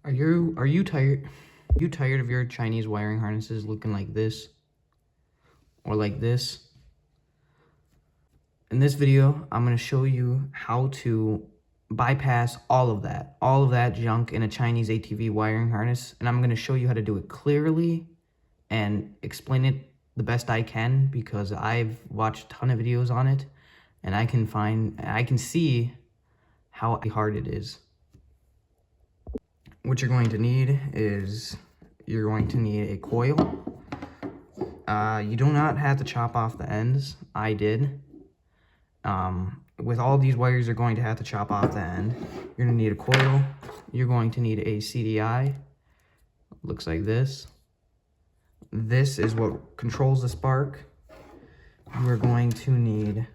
Are you tired? You tired of your Chinese wiring harnesses looking like this or like this? In this video, I'm going to show you how to bypass all of that junk in a Chinese ATV wiring harness, and I'm going to show you how to do it clearly and explain it the best I can because I've watched a ton of videos on it and I can see how hard it is. What you're going to need is you're going to need a coil. You do not have to chop off the ends. I did. With all these wires, you're going to have to chop off the end. You're going to need a coil. You're going to need a CDI. Looks like this. This is what controls the spark. You're going to need...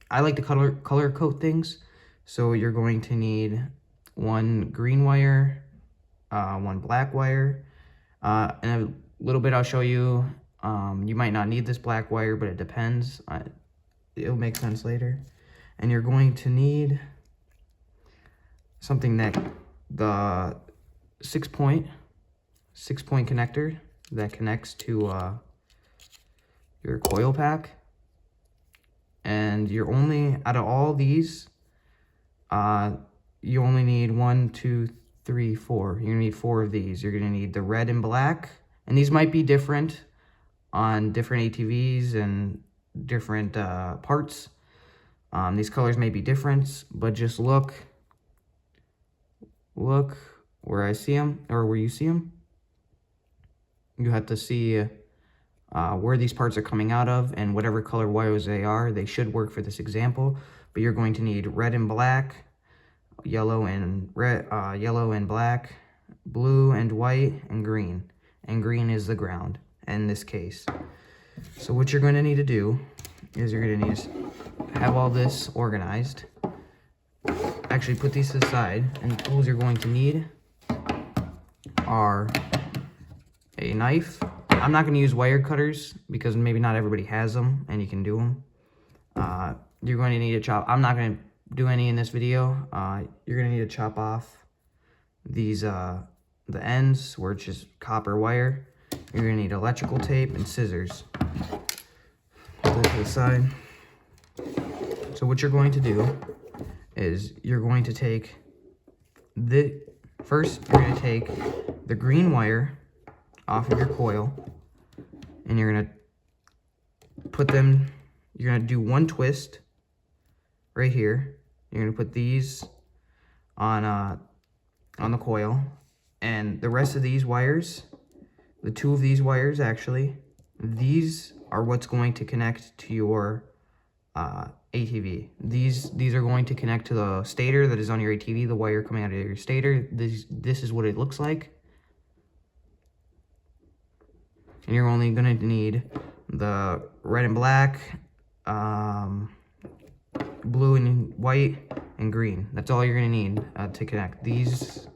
I like to color code things. So you're going to need one green wire, one black wire, and a little bit I'll show you. You might not need this black wire, but it depends. It'll make sense later. And you're going to need something that the six point connector that connects to your coil pack. And you're only, out of all these, you only need 1, 2, 3, 4. You're gonna need 4 of these. You're gonna need the red and black, and these might be different on different ATVs and different parts. These colors may be different, but just look where I see them, or where you see them. You have to see where these parts are coming out of, and whatever color wires they are, they should work for this example. But you're going to need red and black, yellow and red, yellow and black, blue and white, and green. And green is the ground in this case. So what you're going to need to do is you're going to need to have all this organized. Actually, put these to the side, and the tools you're going to need are a knife. I'm not going to use wire cutters because maybe not everybody has them and you can do them. You're going to need to chop. I'm not going to do any in this video. You're going to need to chop off these the ends where it's just copper wire. You're going to need electrical tape and scissors. Put that to the side. So what you're going to do is you're going to take first you're going to take the green wire off of your coil, and you're going to put them, you're going to do one twist right here. You're going to put these on the coil, and the rest of these wires, the 2 of these wires actually, these are what's going to connect to your ATV. These are going to connect to the stator that is on your ATV, the wire coming out of your stator. This is what it looks like. And you're only going to need the red and black, blue and white, and green. That's all you're going to need to connect. These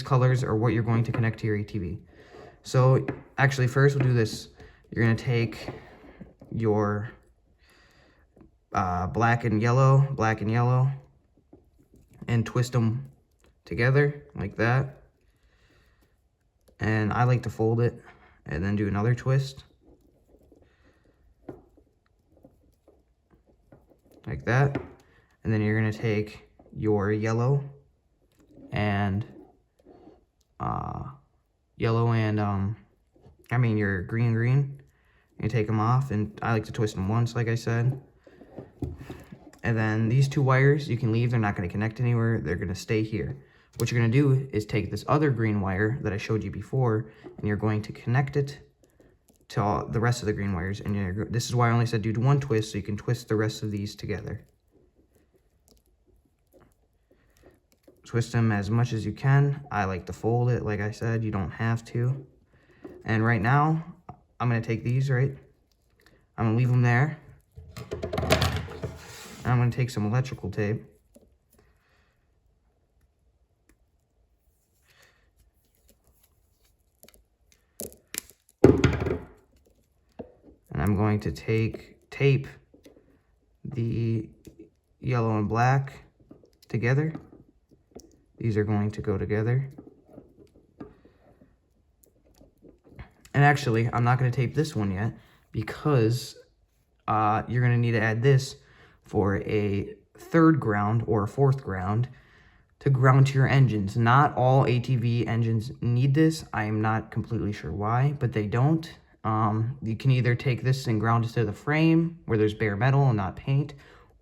colors are what you're going to connect to your ATV. So actually, first we'll do this. You're going to take your black and yellow, and twist them together like that. And I like to fold it and then do another twist like that. And then you're going to take your yellow and your green, and take them off, and I like to twist them once, like I said. And then these 2 wires you can leave. They're not going to connect anywhere. They're going to stay here. What you're going to do is take this other green wire that I showed you before, and you're going to connect it to all the rest of the green wires. And this is why I only said do 1 twist, so you can twist the rest of these together. Twist them as much as you can. I like to fold it, like I said. You don't have to. And right now, I'm going to take these, right? I'm going to leave them there. And I'm going to take some electrical tape. And I'm going to tape the yellow and black together. These are going to go together. And actually, I'm not going to tape this one yet because you're going to need to add this for a third ground or a fourth ground to ground to your engines. Not all ATV engines need this. I am not completely sure why, but they don't. You can either take this and ground it to the frame where there's bare metal and not paint,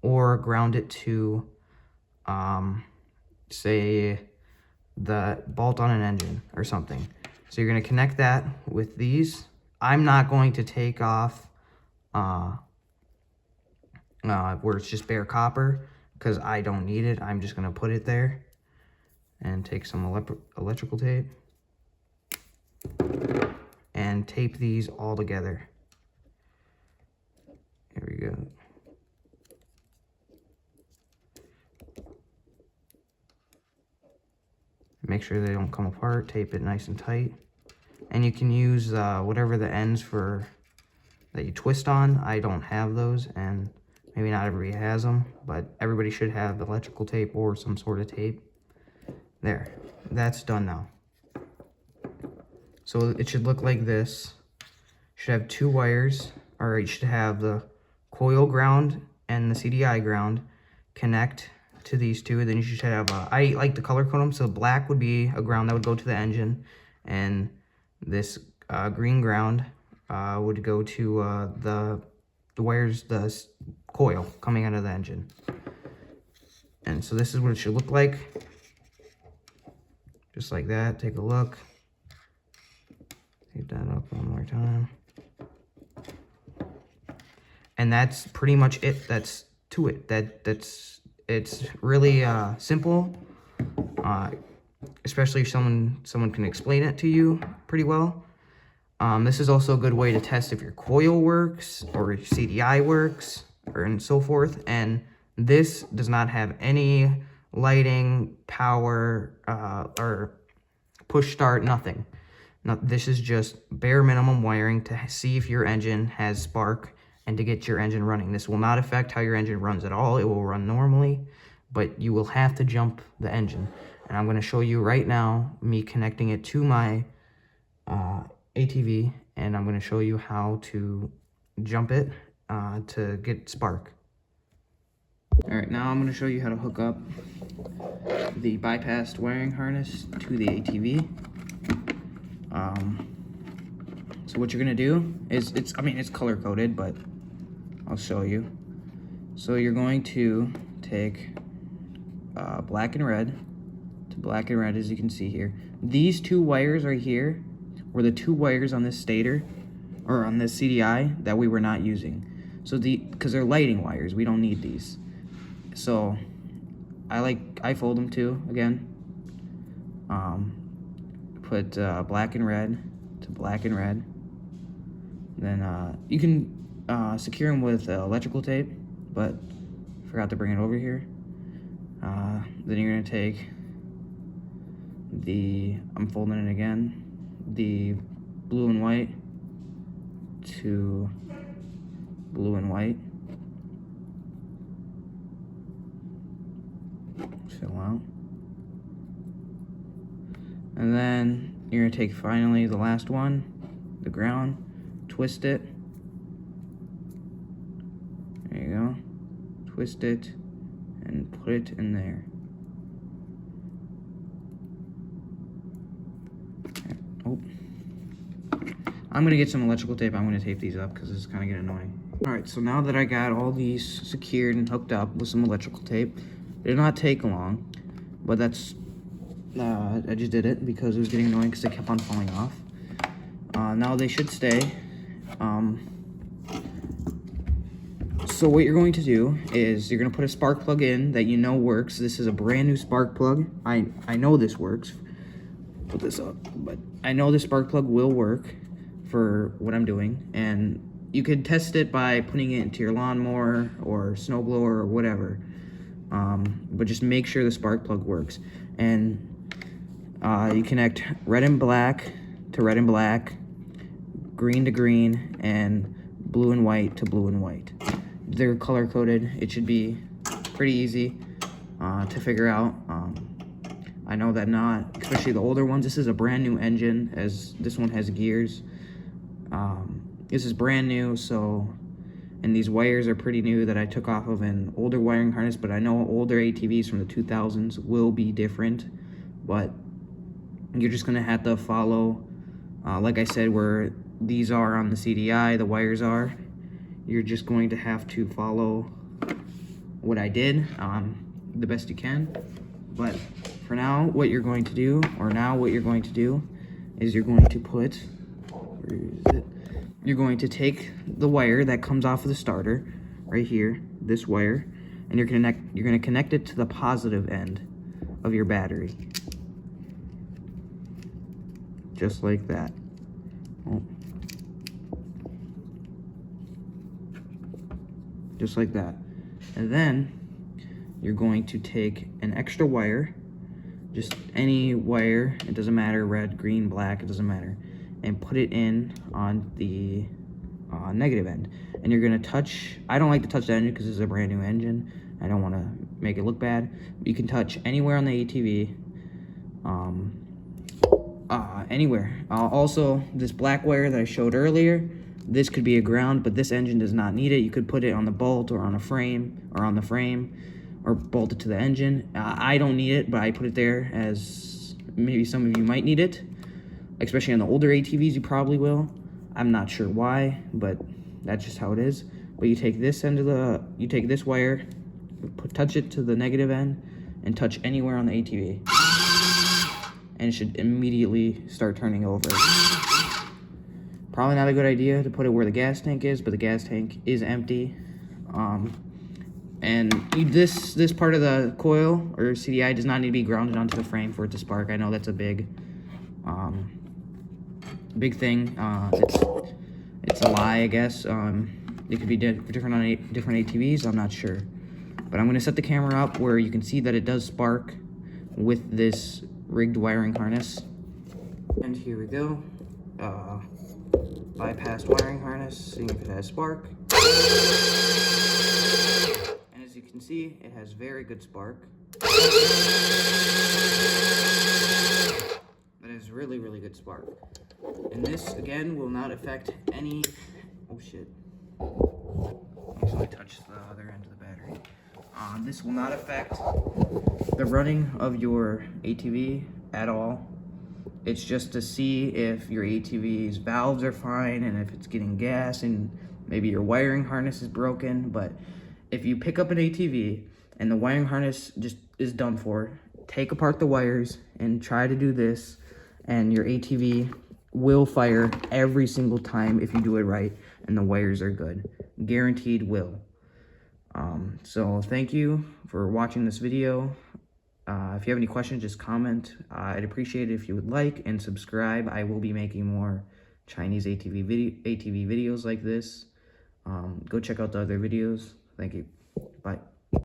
or ground it to, say, the bolt on an engine or something. So you're going to connect that with these. I'm not going to take off where it's just bare copper because I don't need it. I'm just going to put it there and take some electrical tape and tape these all together. Here we go. Make sure they don't come apart. Tape it nice and tight. And you can use whatever the ends for that you twist on. I don't have those, and maybe not everybody has them, but everybody should have electrical tape or some sort of tape. There, that's done now. So it should look like this. Should have two wires, or you should have the coil ground and the CDI ground connect to these two. Then you should have, I like to color code them, so black would be a ground that would go to the engine, and this green ground would go to the wires, the coil coming out of the engine. And so this is what it should look like. Just like that. Take a look. Tape that up one more time. And that's pretty much it. That's to it. It's really simple. Especially if someone can explain it to you pretty well. This is also a good way to test if your coil works or your CDI works and so forth. And this does not have any lighting, power, or push start, nothing. This is just bare minimum wiring to see if your engine has spark and to get your engine running. This will not affect how your engine runs at all. It will run normally, but you will have to jump the engine. And I'm going to show you right now me connecting it to my ATV, and I'm going to show you how to jump it to get spark. Alright, now I'm going to show you how to hook up the bypassed wiring harness to the ATV. So what you're going to do is, it's color coded, but I'll show you. So you're going to take black and red to black and red, as you can see here. These two wires right here were the two wires on this stator, or on this CDI, that we were not using. So because they're lighting wires, we don't need these. So I fold them too, again. Put black and red to black and red. Then you can secure them with electrical tape, but forgot to bring it over here. Then you're gonna take I'm folding it again, the blue and white to blue and white. Fill out. And then you're gonna take finally the last one, the ground, twist it. There you go. Twist it and put it in there. Oh. I'm gonna get some electrical tape. I'm gonna tape these up because this is kind of getting annoying. Alright, so now that I got all these secured and hooked up with some electrical tape, it did not take long, but that's, I just did it because it was getting annoying because they kept on falling off. Now they should stay. So what you're going to do is you're going to put a spark plug in that you know works. This is a brand new spark plug. I know this works. Put this up, but I know the spark plug will work for what I'm doing, and you could test it by putting it into your lawnmower or snowblower or whatever. But just make sure the spark plug works. And you connect red and black to red and black, green to green, and blue and white to blue and white. They're color coded. It should be pretty easy to figure out. I know that not, especially the older ones. This is a brand new engine, as this one has gears. This is brand new, so, and these wires are pretty new that I took off of an older wiring harness, but I know older ATVs from the 2000s will be different, but you're just gonna have to follow, like I said, where these are on the CDI, the wires are, you're just going to have to follow what I did the best you can. But for now, what you're going to do, is you're going to put, where is it? You're going to take the wire that comes off of the starter, right here, this wire, and you're gonna connect it to the positive end of your battery. Just like that. Oh. Just like that. And then you're going to take an extra wire, just any wire, it doesn't matter, red, green, black, it doesn't matter, and put it in on the negative end. And you're gonna touch, I don't like to touch the engine because this is a brand new engine. I don't want to make it look bad. You can touch anywhere on the ATV, anywhere. Also, this black wire that I showed earlier, this could be a ground, but this engine does not need it. You could put it on the bolt or on a frame, or on the frame, or bolt it to the engine. I don't need it, but I put it there as maybe some of you might need it, especially on the older ATVs. You probably will. I'm not sure why, but that's just how it is. But you take this end of the, you take this wire, touch it to the negative end, and touch anywhere on the ATV, and it should immediately start turning over. Probably not a good idea to put it where the gas tank is, but the gas tank is empty. And this part of the coil or CDI does not need to be grounded onto the frame for it to spark. I know that's a big thing. It's a lie, I guess. It could be different on different ATVs. I'm not sure, but I'm gonna set the camera up where you can see that it does spark with this rigged wiring harness. And here we go. Bypassed wiring harness, seeing if it has spark. And as you can see, it has very good spark. That is really, really good spark. And this, again, will not affect any, oh shit. Actually, I touched the other end of the battery. This will not affect the running of your ATV at all. It's just to see if your ATV's valves are fine and if it's getting gas and maybe your wiring harness is broken. But if you pick up an ATV and the wiring harness just is done for, take apart the wires and try to do this, and your ATV will fire every single time if you do it right and the wires are good. Guaranteed will. So thank you for watching this video. If you have any questions, just comment. I'd appreciate it if you would like and subscribe. I will be making more Chinese ATV videos like this. Go check out the other videos. Thank you. Bye.